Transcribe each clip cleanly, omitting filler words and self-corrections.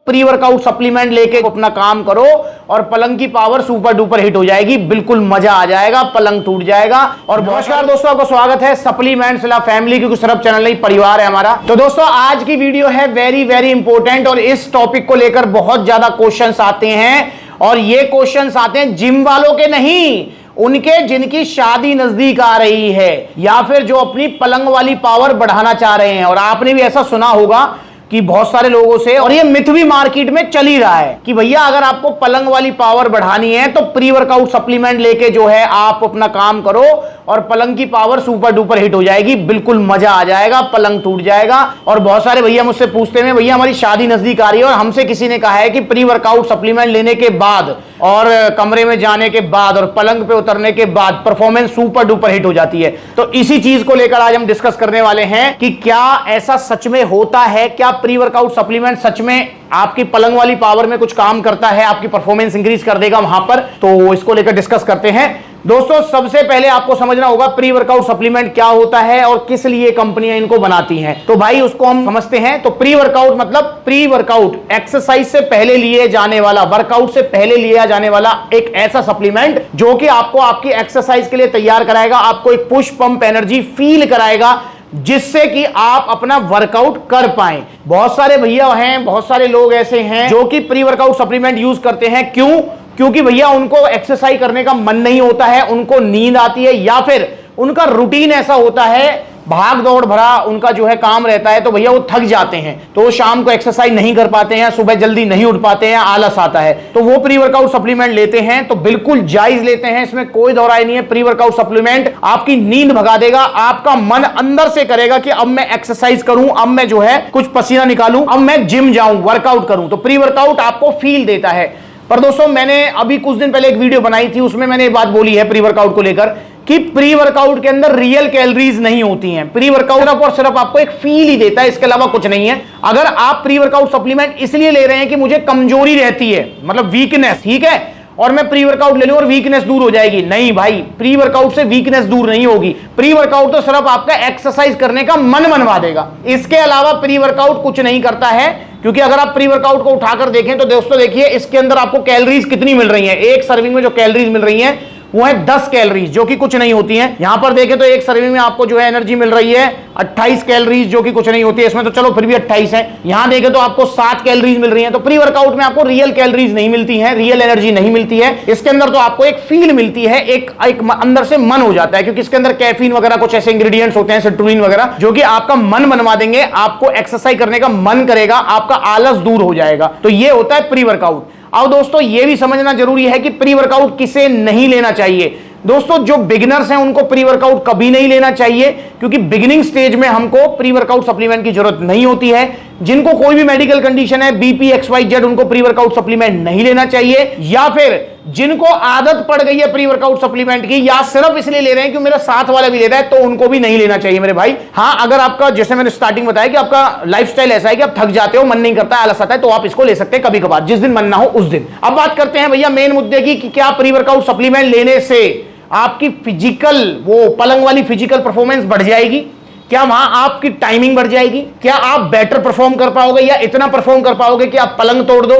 Pre workout supplement लेके अपना काम करो और पलंग की पावर सुपर डुपर हिट हो जाएगी, बिल्कुल मजा आ जाएगा, पलंग टूट जाएगा। और नमस्कार दोस्तों, आपका स्वागत है सप्लीमेंट्स ला फैमिली, क्योंकि सिर्फ चैनल नहीं परिवार है हमारा। तो दोस्तों आज की वीडियो है वेरी वेरी इंपॉर्टेंट और इस टॉपिक को लेकर बहुत ज्यादा क्वेश्चंस आते हैं और ये क्वेश्चंस आते हैं जिम वालों के नहीं, उनके जिनकी शादी नजदीक आ रही है या फिर जो अपनी पलंग वाली पावर बढ़ाना चाह रहे हैं। और आपने भी ऐसा सुना होगा कि बहुत सारे लोगों से, और ये मिथ भी मार्केट में चल ही रहा है कि भैया अगर आपको पलंग वाली पावर बढ़ानी है तो प्री वर्कआउट सप्लीमेंट लेके जो है आप अपना काम करो और पलंग की पावर सुपर डुपर हिट हो जाएगी, बिल्कुल मजा आ जाएगा, पलंग टूट जाएगा। और बहुत सारे भैया मुझसे पूछते हैं भैया हमारी शादी नजदीक आ रही है और हमसे किसी ने कहा है कि प्री वर्कआउट सप्लीमेंट लेने के बाद और कमरे में जाने के बाद और पलंग पे उतरने के बाद परफॉर्मेंस सुपर डुपर हिट हो जाती है। तो इसी चीज को लेकर आज हम डिस्कस करने वाले हैं कि क्या ऐसा सच में होता है, क्या प्री वर्कआउट सप्लीमेंट सच में आपकी पलंग वाली पावर में कुछ काम करता है, आपकी परफॉर्मेंस इंक्रीज कर देगा वहां पर। तो इसको लेकर डिस्कस करते हैं। दोस्तों सबसे पहले आपको समझना होगा प्री वर्कआउट सप्लीमेंट क्या होता है और किस लिए कंपनियां इनको बनाती हैं। तो भाई उसको हम समझते हैं। तो प्री वर्कआउट मतलब प्री वर्कआउट एक्सरसाइज से पहले लिए जाने वाला, वर्कआउट से पहले लिया जाने वाला एक ऐसा सप्लीमेंट जो कि आपको आपकी एक्सरसाइज के लिए तैयार कराएगा, आपको एक पुश पंप एनर्जी फील कराएगा जिससे कि आप अपना वर्कआउट कर पाएं। बहुत सारे भैया हैं, बहुत सारे लोग ऐसे हैं जो कि प्री वर्कआउट सप्लीमेंट यूज करते हैं। क्यों? क्योंकि भैया उनको एक्सरसाइज करने का मन नहीं होता है, उनको नींद आती है या फिर उनका रूटीन ऐसा होता है, भाग दौड़ भरा उनका जो है काम रहता है, तो भैया वो थक जाते हैं, तो वो शाम को एक्सरसाइज नहीं कर पाते हैं, सुबह जल्दी नहीं उठ पाते हैं, आलस आता है, तो वो प्री वर्कआउट सप्लीमेंट लेते हैं। तो बिल्कुल जायज लेते हैं, इसमें कोई दो राय नहीं है। प्री वर्कआउट सप्लीमेंट आपकी नींद भगा देगा, आपका मन अंदर से करेगा कि अब मैं एक्सरसाइज करूं, अब मैं जो है कुछ पसीना निकालूं, अब मैं जिम जाऊं, वर्कआउट करूं। तो प्री वर्कआउट आपको फील देता है। पर दोस्तों मैंने अभी कुछ दिन पहले एक वीडियो बनाई थी, उसमें मैंने बात बोली है प्री वर्कआउट को लेकर कि प्री वर्कआउट के अंदर रियल कैलोरीज नहीं होती हैं। प्री वर्कआउट सिर्फ और सिर्फ आपको एक फील ही देता है, इसके अलावा कुछ नहीं है। अगर आप प्री वर्कआउट सप्लीमेंट इसलिए ले रहे हैं कि मुझे कमजोरी रहती है, मतलब वीकनेस, ठीक है, और मैं प्री वर्कआउट ले लूं और वीकनेस दूर हो जाएगी, नहीं भाई, प्री वर्कआउट से वीकनेस दूर नहीं होगी। प्री वर्कआउट तो सिर्फ आपका एक्सरसाइज करने का मन मनवा देगा, इसके अलावा प्री वर्कआउट कुछ नहीं करता है। क्योंकि अगर आप प्री वर्कआउट को उठाकर देखें तो दोस्तों देखिए इसके अंदर आपको कैलोरीज कितनी मिल रही हैं। एक सर्विंग में जो कैलोरीज मिल रही हैं वो है 10 कैलोरीज, जो कि कुछ नहीं होती हैं। यहां पर देखें तो एक सर्विंग में आपको जो है एनर्जी मिल रही है 28 कैलोरीज, जो कि कुछ नहीं होती है। इसमें तो चलो फिर भी 28 है। यहां देखें तो आपको 7 कैलोरीज मिल रही हैं। तो प्री वर्कआउट में आपको रियल कैलोरीज नहीं मिलती हैं, रियल एनर्जी नहीं मिलती है। इसके अंदर तो आपको एक फील मिलती है, एक अंदर से मन हो जाता है, क्योंकि इसके अंदर कैफीन वगैरह कुछ ऐसे इंग्रेडिएंट्स होते हैं, सिट्रुलिन वगैरह, जो कि आपका मन बनवा देंगे, आपको एक्सरसाइज करने का मन करेगा, आपका आलस दूर हो जाएगा। तो ये होता है प्री वर्कआउट। अब दोस्तों ये भी समझना जरूरी है कि प्री वर्कआउट किसे नहीं लेना चाहिए। दोस्तों जो बिगिनर्स हैं उनको प्री वर्कआउट कभी नहीं लेना चाहिए, क्योंकि बिगिनिंग स्टेज में हमको प्री वर्कआउट सप्लीमेंट की जरूरत नहीं होती है। जिनको कोई भी मेडिकल कंडीशन है, बीपी XYZ, उनको प्री वर्कआउट सप्लीमेंट नहीं लेना चाहिए। या फिर जिनको आदत पड़ गई है प्री वर्कआउट सप्लीमेंट की, या सिर्फ इसलिए ले रहे हैं कि मेरा साथ वाला भी ले रहा है, तो उनको भी नहीं लेना चाहिए मेरे भाई। हाँ, अगर आपका, जैसे मैंने स्टार्टिंग बताया कि आपका लाइफस्टाइल ऐसा है कि आप थक जाते हो, मन नहीं करता, आलस आता है, तो आप इसको ले सकते हैं कभी कभार, जिस दिन मन ना हो उस दिन। अब बात करते हैं भैया मेन मुद्दे की कि क्या प्री वर्कआउट सप्लीमेंट लेने से आपकी फिजिकल, वो पलंग वाली फिजिकल परफॉर्मेंस बढ़ जाएगी? क्या वहां आपकी टाइमिंग बढ़ जाएगी? क्या आप बेटर परफॉर्म कर पाओगे या इतना परफॉर्म कर पाओगे कि आप पलंग तोड़ दो?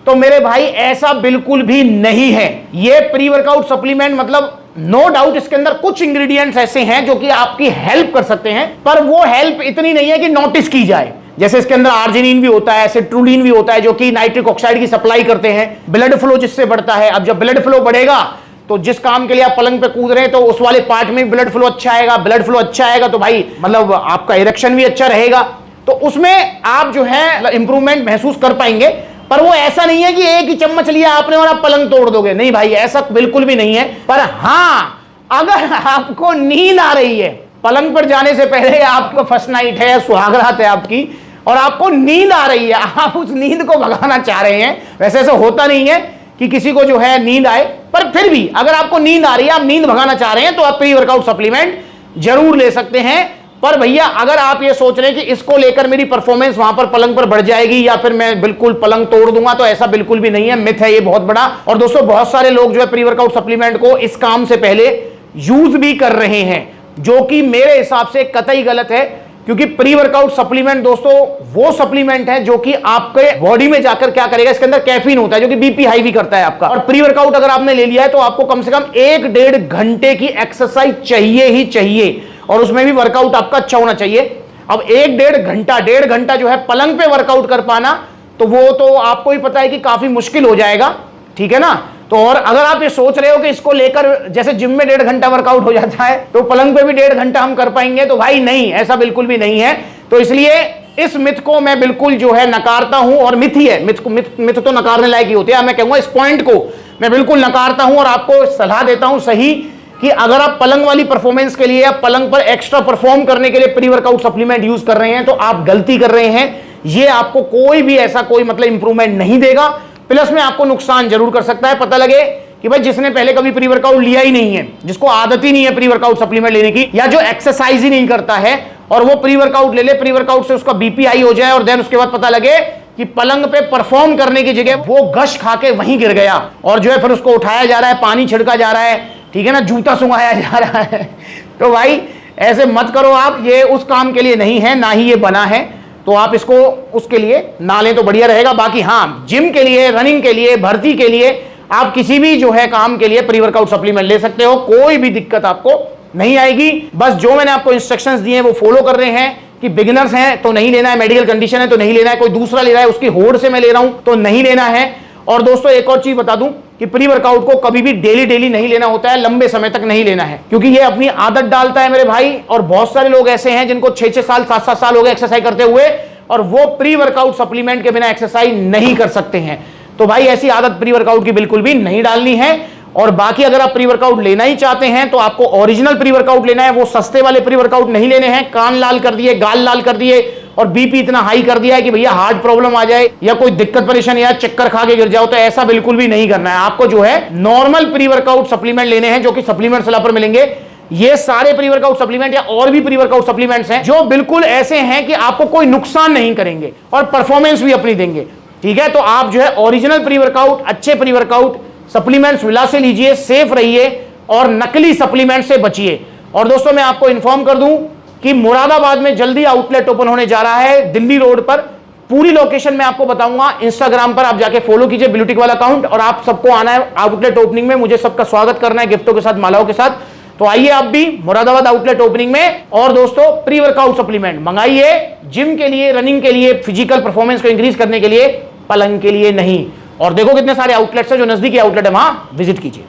तो मेरे भाई ऐसा बिल्कुल भी नहीं है। ये प्री वर्कआउट सप्लीमेंट मतलब नो डाउट इसके अंदर कुछ इंग्रेडिएंट्स ऐसे हैं जो कि आपकी हेल्प कर सकते हैं, पर वो हेल्प इतनी नहीं है कि नोटिस की जाए। जैसे इसके अंदर आर्जिनिन भी होता है, सिट्रुलिन भी होता है, जो कि नाइट्रिक ऑक्साइड की सप्लाई करते हैं, ब्लड फ्लो जिससे बढ़ता है। अब जब ब्लड फ्लो बढ़ेगा तो जिस काम के लिए आप पलंग पे कूद रहे हैं तो उस वाले पार्ट में ब्लड फ्लो अच्छा आएगा, ब्लड फ्लो अच्छा आएगा तो भाई मतलब आपका इरेक्शन भी अच्छा रहेगा, तो उसमें आप जो है इंप्रूवमेंट महसूस कर पाएंगे। पर वो ऐसा नहीं है कि एक ही चम्मच लिया आपने और आप पलंग तोड़ दोगे, नहीं भाई, ऐसा बिल्कुल भी नहीं है। पर हाँ, अगर आपको नींद आ रही है, पलंग पर जाने से पहले आपका फर्स्ट नाइट है, सुहागरात है आपकी, और आपको नींद आ रही है, आप उस नींद को भगाना चाह रहे हैं। वैसे ऐसा होता नहीं है कि किसी को जो है नींद आए, पर फिर भी अगर आपको नींद आ रही है, आप नींद भगाना चाह रहे हैं, तो आप प्री वर्कआउट सप्लीमेंट जरूर ले सकते हैं। पर भैया अगर आप ये सोच रहे हैं कि इसको लेकर मेरी परफॉर्मेंस वहां पर पलंग पर बढ़ जाएगी या फिर मैं बिल्कुल पलंग तोड़ दूंगा, तो ऐसा बिल्कुल भी नहीं है, मिथ है ये बहुत बड़ा। और दोस्तों बहुत सारे लोग जो है प्री वर्कआउट सप्लीमेंट को इस काम से पहले यूज भी कर रहे हैं, जो कि मेरे हिसाब से कतई गलत है। क्योंकि प्री वर्कआउट सप्लीमेंट दोस्तों वो सप्लीमेंट है जो कि आपके बॉडी में जाकर क्या करेगा, इसके अंदर कैफीन होता है जो कि बीपी हाई भी करता है आपका। और प्री वर्कआउट अगर आपने ले लिया है तो आपको कम से कम 1-1.5 घंटे की एक्सरसाइज चाहिए ही चाहिए, और उसमें भी वर्कआउट आपका अच्छा होना चाहिए। अब 1-1.5 घंटा जो है पलंग पे वर्कआउट कर पाना, तो वो तो आपको ही पता है कि काफी मुश्किल हो जाएगा, ठीक है ना। तो और अगर आप ये सोच रहे हो कि इसको लेकर जैसे जिम में 1.5 घंटा वर्कआउट हो जाता है तो पलंग पे भी 1.5 घंटा हम कर पाएंगे, तो भाई नहीं, ऐसा बिल्कुल भी नहीं है। तो इसलिए इस मिथ को मैं बिल्कुल जो है नकारता हूं, और मिथ ही है, मिथ तो नकारने लायक ही होते हैं। मैं कहूंगा इस पॉइंट को मैं बिल्कुल नकारता हूं और आपको सलाह देता हूं सही कि अगर आप पलंग वाली परफॉर्मेंस के लिए या पलंग पर एक्स्ट्रा परफॉर्म करने के लिए प्री वर्कआउट सप्लीमेंट यूज कर रहे हैं तो आप गलती कर रहे हैं। ये आपको कोई भी ऐसा कोई मतलब इंप्रूवमेंट नहीं देगा, प्लस में आपको नुकसान जरूर कर सकता है। पता लगे कि भाई जिसने पहले कभी प्री वर्कआउट लिया ही नहीं है, जिसको आदत ही नहीं है प्री वर्कआउट सप्लीमेंट लेने की, या जो एक्सरसाइज ही नहीं करता है, और वो प्री वर्कआउट ले ले, प्री वर्कआउट से उसका बीपी हाई हो जाए और देन उसके बाद पता लगे कि पलंग पे परफॉर्म करने की जगह वो गश खा के वहीं गिर गया, और जो है फिर उसको उठाया जा रहा है, पानी छिड़का जा रहा है, ठीक है ना, जूता सुंघाया जा रहा है। तो भाई ऐसे मत करो आप, ये उस काम के लिए नहीं है, ना ही ये बना है। तो आप इसको उसके लिए ना लें तो बढ़िया रहेगा। बाकी हाँ, जिम के लिए, रनिंग के लिए, भर्ती के लिए, आप किसी भी जो है काम के लिए प्री वर्कआउट सप्लीमेंट ले सकते हो, कोई भी दिक्कत आपको नहीं आएगी। बस जो मैंने आपको इंस्ट्रक्शंस दिए हैं वो फॉलो कर रहे हैं कि बिगिनर्स हैं तो नहीं लेना है, मेडिकल कंडीशन है तो नहीं लेना है, कोई दूसरा ले रहा है उसकी होड़ से मैं ले रहा हूं तो नहीं लेना है। और दोस्तों एक और चीज बता दूं कि प्री वर्कआउट को कभी भी डेली नहीं लेना होता है, लंबे समय तक नहीं लेना है, क्योंकि ये अपनी आदत डालता है मेरे भाई। और बहुत सारे लोग ऐसे हैं जिनको 6-6 साल 7-7 साल हो गए एक्सरसाइज करते हुए, और वो प्री वर्कआउट सप्लीमेंट के बिना एक्सरसाइज नहीं कर सकते हैं। तो भाई ऐसी आदत प्री वर्कआउट की बिल्कुल भी नहीं डालनी है। और बाकी अगर आप प्री वर्कआउट लेना ही चाहते हैं तो आपको ओरिजिनल प्री वर्कआउट लेना है, वो सस्ते वाले प्री वर्कआउट नहीं लेने हैं। कान लाल कर दिए, गाल लाल कर दिए और बीपी इतना हाई कर दिया है कि भैया हार्ट प्रॉब्लम आ जाए या कोई दिक्कत परेशानी या चक्कर खा के गिर जाओ, तो ऐसा बिल्कुल भी नहीं करना है। आपको जो है नॉर्मल प्री वर्कआउट सप्लीमेंट लेने हैं जो कि सप्लीमेंट सलाह पर मिलेंगे। ये सारे प्री वर्कआउट सप्लीमेंट या और भी प्री वर्कआउट सप्लीमेंट्स हैं जो बिल्कुल ऐसे हैं कि आपको कोई नुकसान नहीं करेंगे और परफॉर्मेंस भी अपनी देंगे, ठीक है। तो आप जो है ओरिजिनल प्री वर्कआउट, अच्छे प्री वर्कआउट सप्लीमेंट्स विला से लीजिए, सेफ रहिए और नकली सप्लीमेंट से बचिए। और दोस्तों मैं आपको इन्फॉर्म कर दूं कि मुरादाबाद में जल्दी आउटलेट ओपन होने जा रहा है, दिल्ली रोड पर। पूरी लोकेशन मैं आपको बताऊंगा, इंस्टाग्राम पर आप जाके फॉलो कीजिए ब्यूटिक वाला अकाउंट, और आप सबको आना है आउटलेट ओपनिंग में, मुझे सबका स्वागत करना है गिफ्टों के साथ, मालाओं के साथ। तो आइए आप भी मुरादाबाद आउटलेट ओपनिंग में। और दोस्तों प्री वर्कआउट सप्लीमेंट मंगाइए जिम के लिए, रनिंग के लिए, फिजिकल परफॉर्मेंस को इंक्रीज करने के लिए, पलंग के लिए नहीं। और देखो कितने सारे आउटलेट्स हैं, जो नजदीकी आउटलेट है वहां विजिट कीजिए।